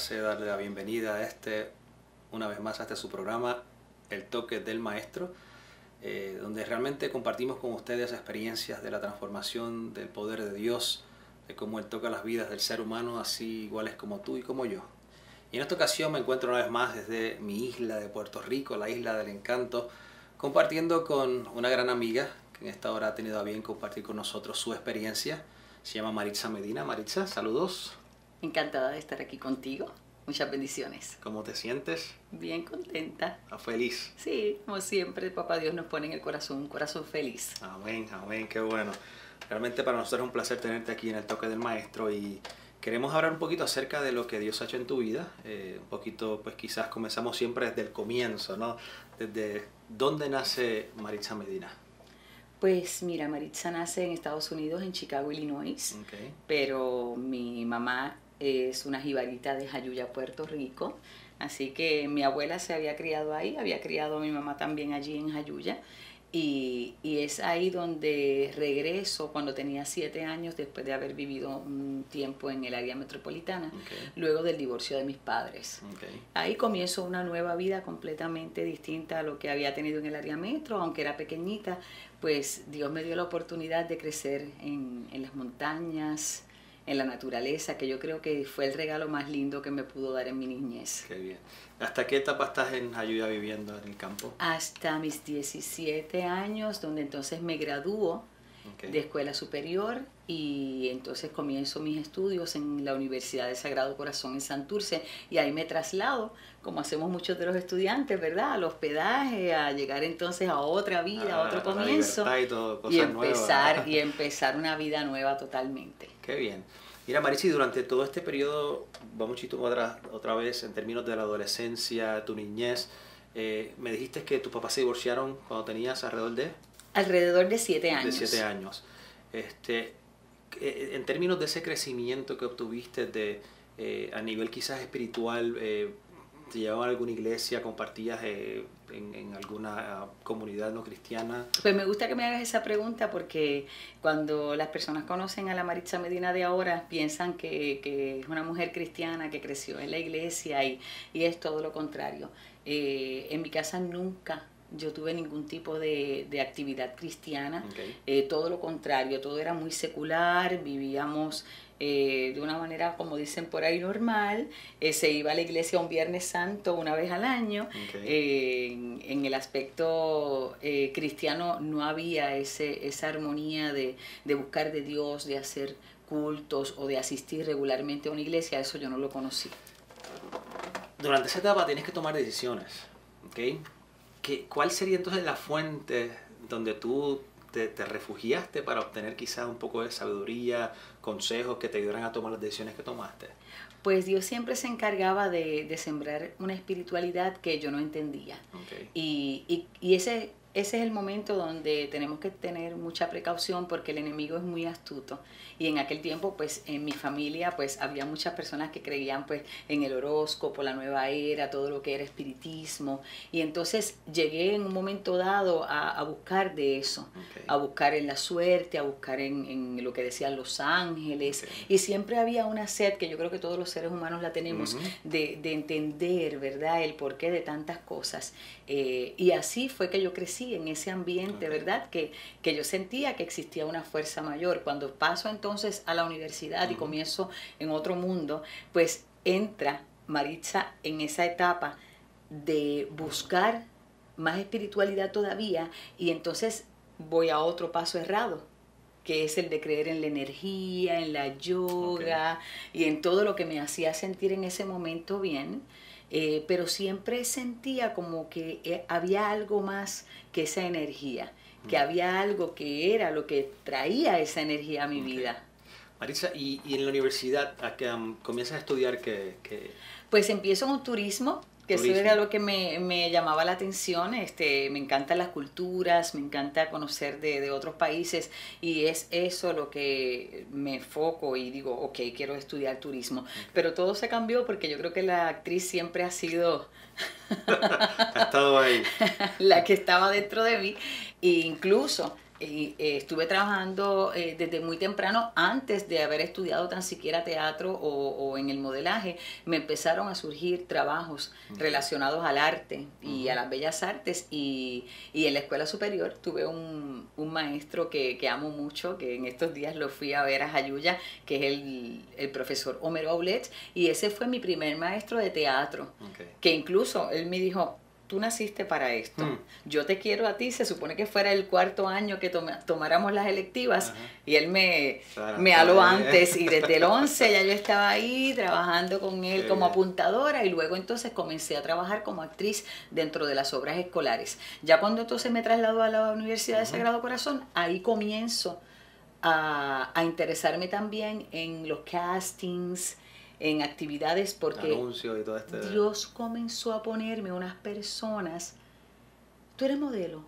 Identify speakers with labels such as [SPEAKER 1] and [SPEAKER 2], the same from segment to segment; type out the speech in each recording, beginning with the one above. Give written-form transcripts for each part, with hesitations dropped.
[SPEAKER 1] placer darle la bienvenida a una vez más a su programa, El Toque del Maestro, donde realmente compartimos con ustedes experiencias de la transformación del poder de Dios, de cómo Él toca las vidas del ser humano, así iguales como tú y como yo. Y en esta ocasión me encuentro una vez más desde mi isla de Puerto Rico, la isla del encanto, compartiendo con una gran amiga que en esta hora ha tenido a bien compartir con nosotros su experiencia. Se llama Maritza Medina. Maritza, saludos.
[SPEAKER 2] Encantada de estar aquí contigo. Muchas bendiciones.
[SPEAKER 1] ¿Cómo te sientes?
[SPEAKER 2] Bien contenta.
[SPEAKER 1] ¿Estás feliz?
[SPEAKER 2] Sí, como siempre, Papá Dios nos pone en el corazón un corazón feliz.
[SPEAKER 1] Amén, amén, qué bueno. Realmente para nosotros es un placer tenerte aquí en el Toque del Maestro y queremos hablar un poquito acerca de lo que Dios ha hecho en tu vida. Un poquito, pues quizás comenzamos siempre desde el comienzo, ¿no? Desde dónde nace Maritza Medina.
[SPEAKER 2] Pues mira, Maritza nace en Estados Unidos, en Chicago, Illinois.
[SPEAKER 1] Okay.
[SPEAKER 2] Pero mi mamá es una jibarita de Jayuya, Puerto Rico. Así que mi abuela se había criado ahí, había criado a mi mamá también allí en Jayuya. Y es ahí donde regreso cuando tenía 7 años, después de haber vivido un tiempo en el área metropolitana, luego del divorcio de mis padres. Ahí comienzo una nueva vida completamente distinta a lo que había tenido en el área metro, aunque era pequeñita, pues Dios me dio la oportunidad de crecer en las montañas, en la naturaleza, que yo creo que fue el regalo más lindo que me pudo dar en mi niñez.
[SPEAKER 1] Qué bien. ¿Hasta qué etapa estás en Jayuya viviendo en el campo?
[SPEAKER 2] Hasta mis 17 años, donde entonces me gradúo de escuela superior y entonces comienzo mis estudios en la Universidad del Sagrado Corazón en Santurce y ahí me traslado, como hacemos muchos de los estudiantes, ¿verdad? Al hospedaje, a llegar entonces a otra vida, a otro comienzo y empezar una vida nueva totalmente.
[SPEAKER 1] Qué bien. Mira, Maritza, durante todo este periodo, vamos otra vez en términos de la adolescencia, tu niñez, me dijiste que tus papás se divorciaron cuando tenías
[SPEAKER 2] alrededor de 7 años.
[SPEAKER 1] De 7 años. En términos de ese crecimiento que obtuviste a nivel quizás espiritual, ¿te llevaban a alguna iglesia, compartías en alguna comunidad no cristiana?
[SPEAKER 2] Pues me gusta que me hagas esa pregunta porque cuando las personas conocen a la Maritza Medina de ahora piensan que es una mujer cristiana que creció en la iglesia y es todo lo contrario. En mi casa nunca yo tuve ningún tipo de actividad cristiana, todo lo contrario, todo era muy secular, vivíamos de una manera, como dicen por ahí, normal. Se iba a la iglesia un Viernes Santo una vez al año. En el aspecto cristiano no había esa armonía de buscar de Dios, de hacer cultos o de asistir regularmente a una iglesia. Eso yo no lo conocí.
[SPEAKER 1] Durante esa etapa tienes que tomar decisiones, ¿ok? ¿Cuál sería entonces la fuente donde tú te refugiaste para obtener quizás un poco de sabiduría, consejos que te ayudaran a tomar las decisiones que tomaste?
[SPEAKER 2] Pues Dios siempre se encargaba de sembrar una espiritualidad que yo no entendía. Y ese es el momento donde tenemos que tener mucha precaución porque el enemigo es muy astuto. Y en aquel tiempo, pues en mi familia, pues había muchas personas que creían pues en el horóscopo, la nueva era, todo lo que era espiritismo. Y entonces llegué en un momento dado a buscar de eso, a buscar en la suerte, a buscar en lo que decían los ángeles. Y siempre había una sed, que yo creo que todos los seres humanos la tenemos, de entender, ¿verdad?, el porqué de tantas cosas. Y así fue que yo crecí en ese ambiente, ¿verdad? Que yo sentía que existía una fuerza mayor. Cuando paso entonces a la universidad y comienzo en otro mundo, pues entra Maritza en esa etapa de buscar más espiritualidad todavía y entonces voy a otro paso errado, que es el de creer en la energía, en la yoga y en todo lo que me hacía sentir en ese momento bien. Pero siempre sentía como que había algo más que esa energía, que había algo que era lo que traía esa energía a mi vida.
[SPEAKER 1] Maritza, ¿y en la universidad comienzas a estudiar qué?
[SPEAKER 2] Pues empiezo en un turismo, que eso era lo que me llamaba la atención. Me encantan las culturas, me encanta conocer de otros países y es eso lo que me enfoco y digo, ok, quiero estudiar turismo. Pero todo se cambió porque yo creo que la actriz siempre ha sido
[SPEAKER 1] ha estado ahí.
[SPEAKER 2] la que estaba dentro de mí e incluso Y estuve trabajando desde muy temprano, antes de haber estudiado tan siquiera teatro o en el modelaje, me empezaron a surgir trabajos relacionados al arte y a las bellas artes, y en la escuela superior tuve un maestro que amo mucho, que en estos días lo fui a ver a Jayuya, que es el profesor Homero Aulet, y ese fue mi primer maestro de teatro, que incluso él me dijo: tú naciste para esto, yo te quiero a ti. Se supone que fuera el cuarto año que tomáramos las electivas, y él me habló antes, y desde el 11 ya yo estaba ahí trabajando con él como apuntadora, y luego entonces comencé a trabajar como actriz dentro de las obras escolares. Ya cuando entonces me trasladó a la Universidad de Sagrado Corazón, ahí comienzo a interesarme también en los castings, en actividades, porque
[SPEAKER 1] anuncios y todo
[SPEAKER 2] Dios comenzó a ponerme unas personas: tú eres modelo,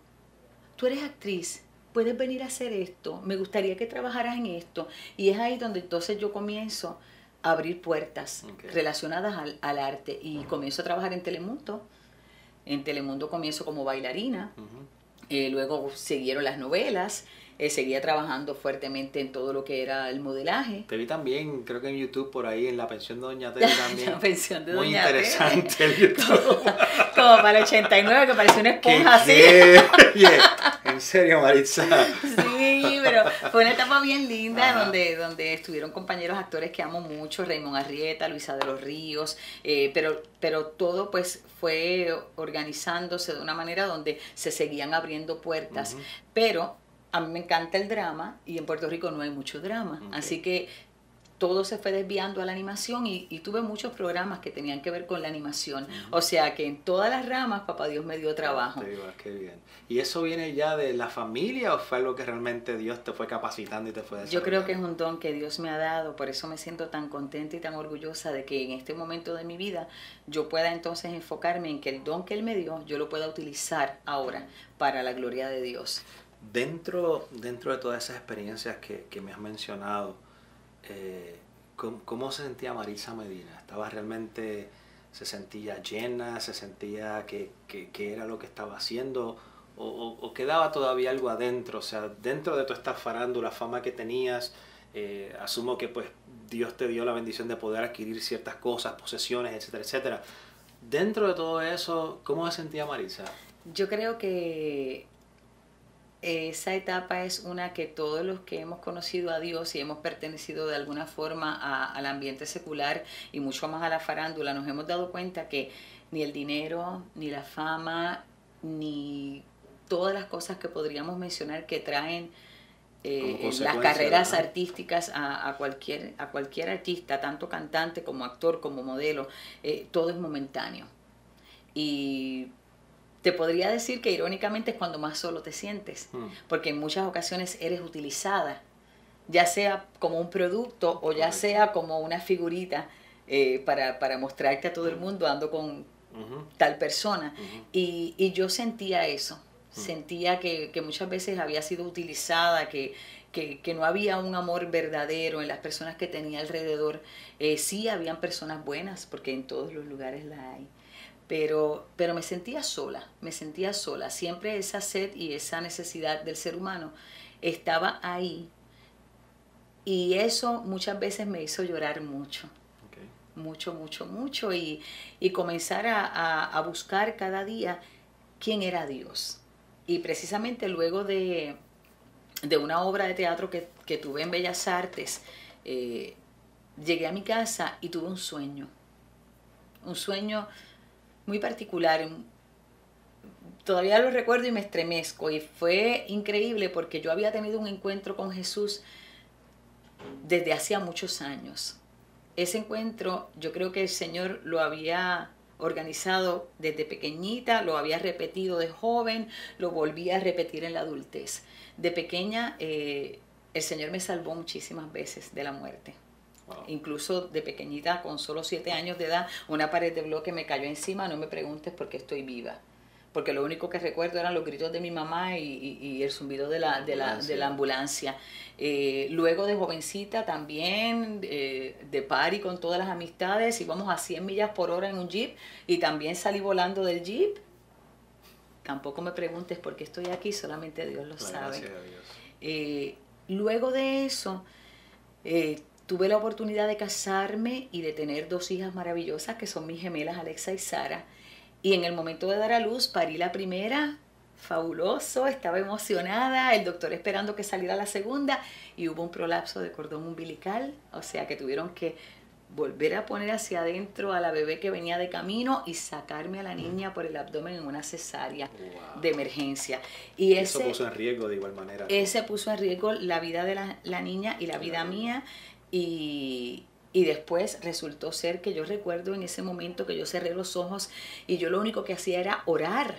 [SPEAKER 2] tú eres actriz, puedes venir a hacer esto, me gustaría que trabajaras en esto. Y es ahí donde entonces yo comienzo a abrir puertas relacionadas al arte, y comienzo a trabajar en Telemundo. En Telemundo comienzo como bailarina, luego siguieron las novelas. Seguía trabajando fuertemente en todo lo que era el modelaje.
[SPEAKER 1] Te vi también, creo que en YouTube por ahí, en La Pensión de Doña Tere también.
[SPEAKER 2] La Pensión de
[SPEAKER 1] Muy
[SPEAKER 2] Doña Tere.
[SPEAKER 1] interesante el YouTube.
[SPEAKER 2] Como para el 89, que parecía una esponja así.
[SPEAKER 1] En serio, Maritza.
[SPEAKER 2] Sí, pero fue una etapa bien linda, donde estuvieron compañeros actores que amo mucho: Raymond Arrieta, Luisa de los Ríos, pero todo pues fue organizándose de una manera donde se seguían abriendo puertas. Pero a mí me encanta el drama, y en Puerto Rico no hay mucho drama, así que todo se fue desviando a la animación, y tuve muchos programas que tenían que ver con la animación. O sea que en todas las ramas, papá Dios me dio trabajo.
[SPEAKER 1] Te digo, qué bien. ¿Y eso viene ya de la familia, o fue algo que realmente Dios te fue capacitando y te fue desarrollando?
[SPEAKER 2] Yo creo que es un don que Dios me ha dado, por eso me siento tan contenta y tan orgullosa de que en este momento de mi vida yo pueda entonces enfocarme en que el don que Él me dio, yo lo pueda utilizar ahora para la gloria de Dios.
[SPEAKER 1] Dentro de todas esas experiencias que me has mencionado, ¿cómo se sentía Maritza Medina? ¿Estaba realmente, se sentía llena, se sentía que era lo que estaba haciendo, o quedaba todavía algo adentro? O sea, dentro de toda esta farándula, fama que tenías, asumo que pues Dios te dio la bendición de poder adquirir ciertas cosas, posesiones, etcétera, etcétera. Dentro de todo eso, ¿cómo se sentía Maritza?
[SPEAKER 2] Yo creo que esa etapa es una que todos los que hemos conocido a Dios y hemos pertenecido de alguna forma al ambiente secular, y mucho más a la farándula, nos hemos dado cuenta que ni el dinero, ni la fama, ni todas las cosas que podríamos mencionar que traen las carreras, ¿verdad?, artísticas a cualquier artista, tanto cantante como actor como modelo, todo es momentáneo. Y te podría decir que irónicamente es cuando más solo te sientes, porque en muchas ocasiones eres utilizada, ya sea como un producto o ya sea como una figurita para mostrarte a todo el mundo ando con tal persona. Y yo sentía eso, sentía que muchas veces había sido utilizada, que no había un amor verdadero en las personas que tenía alrededor. Sí habían personas buenas, porque en todos los lugares las hay. Pero me sentía sola, siempre esa sed y esa necesidad del ser humano estaba ahí, y eso muchas veces me hizo llorar mucho, mucho, y comenzar a buscar cada día quién era Dios. Y precisamente luego de una obra de teatro que tuve en Bellas Artes, llegué a mi casa y tuve un sueño muy particular. Todavía lo recuerdo y me estremezco, y fue increíble porque yo había tenido un encuentro con Jesús desde hacía muchos años. Ese encuentro yo creo que el Señor lo había organizado desde pequeñita, lo había repetido de joven, lo volví a repetir en la adultez. De pequeña el Señor me salvó muchísimas veces de la muerte. Wow. Incluso de pequeñita, con solo 7 años de edad, una pared de bloque me cayó encima. No me preguntes por qué estoy viva, porque lo único que recuerdo eran los gritos de mi mamá y el zumbido de la ambulancia. Luego de jovencita también, de party con todas las amistades, íbamos a 100 millas por hora en un jeep, y también salí volando del jeep tampoco me preguntes por qué estoy aquí, solamente Dios lo sabe.
[SPEAKER 1] Gracias a Dios.
[SPEAKER 2] Luego de eso, tuve la oportunidad de casarme y de tener 2 hijas maravillosas, que son mis gemelas Alexa y Sara. Y en el momento de dar a luz, parí la primera, fabuloso, estaba emocionada, el doctor esperando que saliera la segunda, y hubo un prolapso de cordón umbilical, o sea que tuvieron que volver a poner hacia adentro a la bebé que venía de camino y sacarme a la niña por el abdomen en una cesárea de emergencia. Y
[SPEAKER 1] eso puso en riesgo de igual manera.
[SPEAKER 2] Ese puso en riesgo la vida de la niña y la vida mía, y después resultó ser que yo recuerdo en ese momento que yo cerré los ojos y yo lo único que hacía era orar.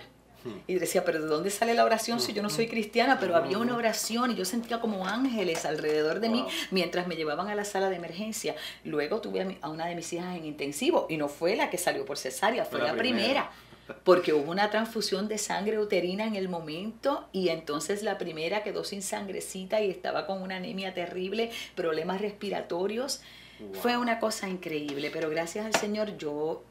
[SPEAKER 2] Y decía, pero ¿de dónde sale la oración si yo no soy cristiana? Pero había una oración y yo sentía como ángeles alrededor de mí mientras me llevaban a la sala de emergencia. Luego tuve a una de mis hijas en intensivo y no fue la que salió por cesárea, fue la primera. Porque hubo una transfusión de sangre uterina en el momento y entonces la primera quedó sin sangrecita y estaba con una anemia terrible, problemas respiratorios. Fue una cosa increíble, pero gracias al Señor yo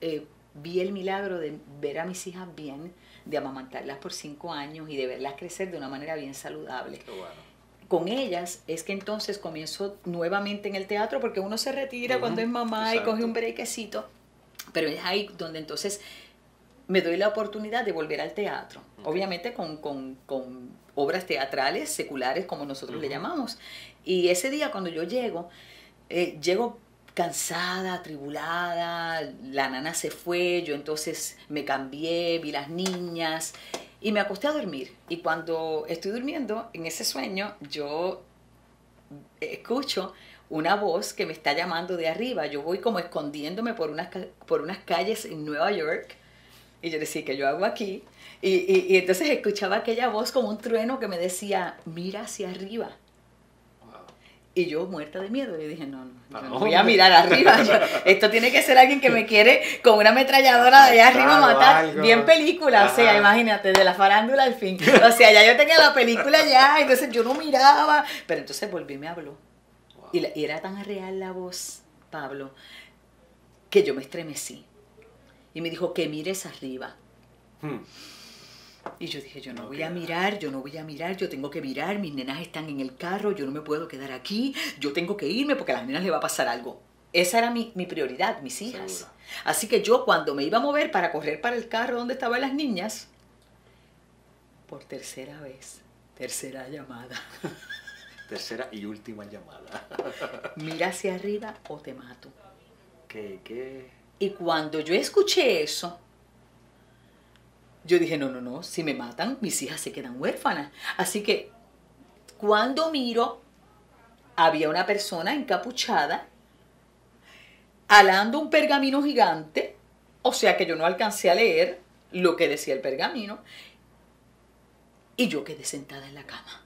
[SPEAKER 2] vi el milagro de ver a mis hijas bien, de amamantarlas por 5 años y de verlas crecer de una manera bien saludable. Con ellas es que entonces comienzo nuevamente en el teatro, porque uno se retira cuando es mamá y coge un brequecito, pero es ahí donde entonces me doy la oportunidad de volver al teatro, obviamente con obras teatrales, seculares, como nosotros le llamamos. Y ese día cuando yo llego cansada, atribulada, la nana se fue, yo entonces me cambié, vi las niñas y me acosté a dormir. Y cuando estoy durmiendo, en ese sueño, yo escucho una voz que me está llamando de arriba. Yo voy como escondiéndome por unas calles en Nueva York. Y yo decía, ¿qué yo hago aquí? Y entonces escuchaba aquella voz como un trueno que me decía, mira hacia arriba. Y yo muerta de miedo, le dije, no voy a mirar arriba. Esto tiene que ser alguien que me quiere con una ametralladora de allá arriba matar. Algo. Bien película, o sea, imagínate, de la farándula al fin. O sea, ya yo tenía la película ya, entonces yo no miraba. Pero entonces volví y me habló. Y era tan real la voz, Pablo, que yo me estremecí. Y me dijo, que mires arriba. Y yo dije, yo no voy a mirar, yo tengo que mirar, mis nenas están en el carro, yo no me puedo quedar aquí, yo tengo que irme porque a las nenas les va a pasar algo. Esa era mi prioridad, mis hijas. Seguro. Así que yo cuando me iba a mover para correr para el carro donde estaban las niñas, por tercera vez, tercera llamada.
[SPEAKER 1] Tercera y última llamada.
[SPEAKER 2] Mira hacia arriba o te mato.
[SPEAKER 1] ¿Qué?
[SPEAKER 2] Y cuando yo escuché eso, yo dije, no, si me matan, mis hijas se quedan huérfanas. Así que cuando miro, había una persona encapuchada, alando un pergamino gigante, o sea que yo no alcancé a leer lo que decía el pergamino, y yo quedé sentada en la cama,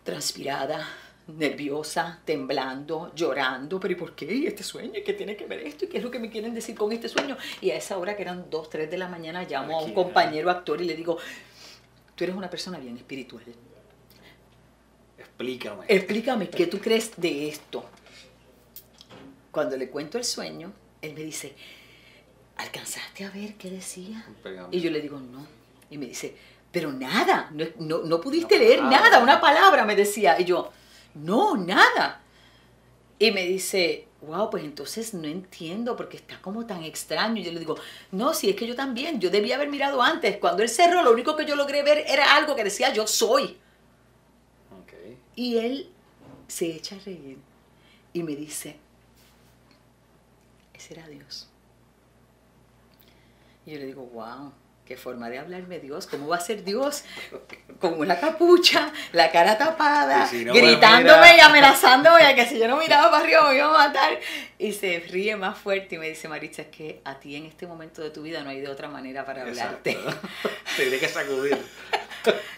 [SPEAKER 2] transpirada, nerviosa, temblando, llorando, pero ¿y por qué? ¿Y este sueño? ¿Y qué tiene que ver esto? ¿Y qué es lo que me quieren decir con este sueño? Y a esa hora, que eran 2, 3 de la mañana, llamo a un compañero actor y le digo, tú eres una persona bien espiritual. Explícame, ¿qué tú crees de esto? Cuando le cuento el sueño, él me dice, ¿alcanzaste a ver qué decía? Y yo le digo, no. Y me dice, pero nada, no pudiste leer nada, una palabra, me decía. Y yo, no, nada. Y me dice, wow, pues entonces no entiendo porque está como tan extraño. Y yo le digo, no, si es que yo también, yo debía haber mirado antes. Cuando él cerró, lo único que yo logré ver era algo que decía, yo soy. Okay. Y él se echa a reír y me dice, ese era Dios. Y yo le digo, wow, qué forma de hablarme Dios. ¿Cómo va a ser Dios con una capucha, la cara tapada, si no gritándome y amenazándome a que si yo no miraba para arriba me iba a matar? Y se ríe más fuerte y me dice, Maritza, es que a ti en este momento de tu vida no hay de otra manera para hablarte.
[SPEAKER 1] Te tiene que sacudir.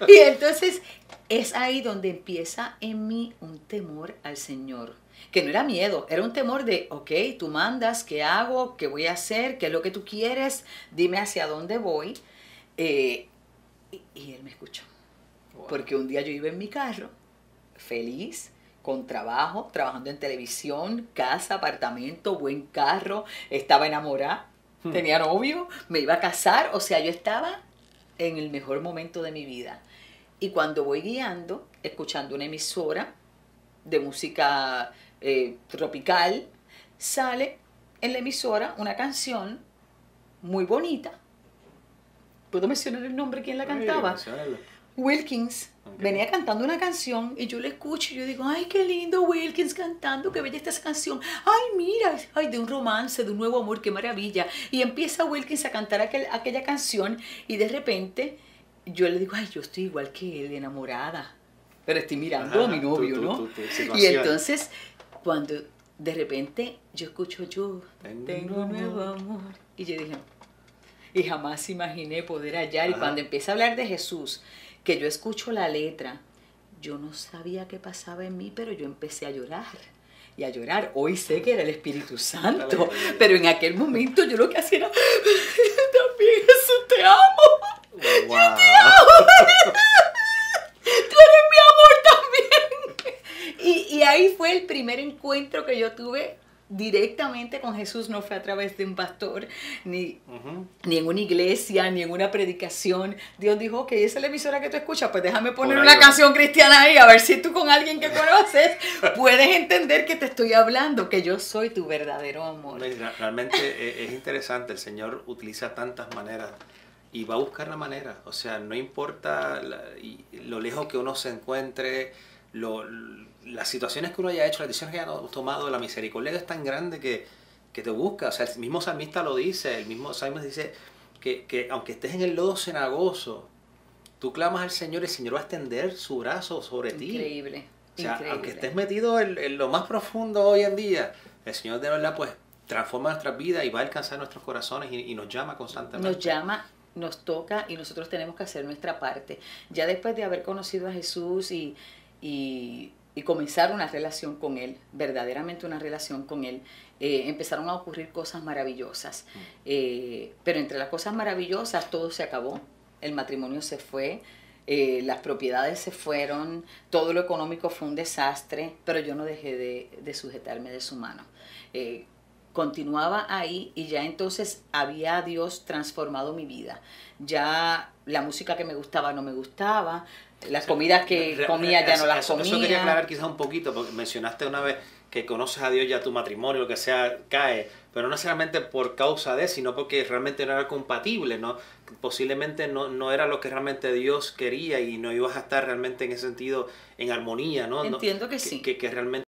[SPEAKER 2] Y entonces es ahí donde empieza en mí un temor al Señor. Que no era miedo, era un temor de, ok, tú mandas, ¿qué hago? ¿Qué voy a hacer? ¿Qué es lo que tú quieres? Dime hacia dónde voy. Y él me escuchó. Wow. Porque un día yo iba en mi carro, feliz, con trabajo, trabajando en televisión, casa, apartamento, buen carro, estaba enamorada, tenía novio, me iba a casar, o sea, yo estaba en el mejor momento de mi vida. Y cuando voy guiando, escuchando una emisora de música tropical, sale en la emisora una canción muy bonita. ¿Puedo mencionar el nombre? ¿Quién la cantaba? Wilkins. Okay. Venía cantando una canción y yo la escucho y yo digo, ay, qué lindo Wilkins cantando, qué bella está esa canción. Ay, mira, ay, de un romance, de un nuevo amor, qué maravilla. Y empieza Wilkins a cantar aquella canción y de repente yo le digo, ay, yo estoy igual que él, enamorada. Pero estoy mirando a mi novio, ¿no? Y entonces, cuando de repente yo escucho, yo tengo un nuevo amor. Y yo dije, y jamás imaginé poder hallar. Y cuando empieza a hablar de Jesús, que yo escucho la letra, yo no sabía qué pasaba en mí, pero yo empecé a llorar. Y a llorar. Hoy sé que era el Espíritu Santo, pero en aquel momento yo lo que hacía era, también Jesús, te amo. Wow. Yo te amo. Tú eres mi amor también. Y ahí fue el primer encuentro que yo tuve directamente con Jesús. No fue a través de un pastor, ni en una iglesia, ni en una predicación. Dios dijo, ok, esa es la emisora que tú escuchas, pues déjame poner una canción cristiana ahí, a ver si tú con alguien que conoces puedes entender que te estoy hablando, que yo soy tu verdadero amor.
[SPEAKER 1] Realmente es interesante, el Señor utiliza tantas maneras y va a buscar la manera, o sea, no importa lo lejos que uno se encuentre, las situaciones que uno haya hecho, las decisiones que haya tomado, la misericordia es tan grande que te busca. O sea, el mismo salmista lo dice, el mismo salmista dice que aunque estés en el lodo cenagoso, tú clamas al Señor, el Señor va a extender su brazo sobre ti.
[SPEAKER 2] Increíble.
[SPEAKER 1] O sea,
[SPEAKER 2] increíble.
[SPEAKER 1] Aunque estés metido en lo más profundo hoy en día, el Señor de verdad pues transforma nuestras vidas y va a alcanzar nuestros corazones y nos llama constantemente.
[SPEAKER 2] Nos llama, nos toca y nosotros tenemos que hacer nuestra parte. Ya después de haber conocido a Jesús y comenzar una relación con Él, verdaderamente una relación con Él, empezaron a ocurrir cosas maravillosas. Pero entre las cosas maravillosas todo se acabó, el matrimonio se fue, las propiedades se fueron, todo lo económico fue un desastre, pero yo no dejé de sujetarme de su mano. Continuaba ahí y ya entonces había Dios transformado mi vida. Ya la música que me gustaba no me gustaba, las comidas que comía ya no las comía.
[SPEAKER 1] Eso quería aclarar quizás un poquito, porque mencionaste una vez que conoces a Dios, ya tu matrimonio, lo que sea, cae, pero no necesariamente por causa de, sino porque realmente no era compatible, ¿no? Posiblemente no era lo que realmente Dios quería y no ibas a estar realmente en ese sentido en armonía, ¿no?
[SPEAKER 2] Entiendo que sí.
[SPEAKER 1] Que realmente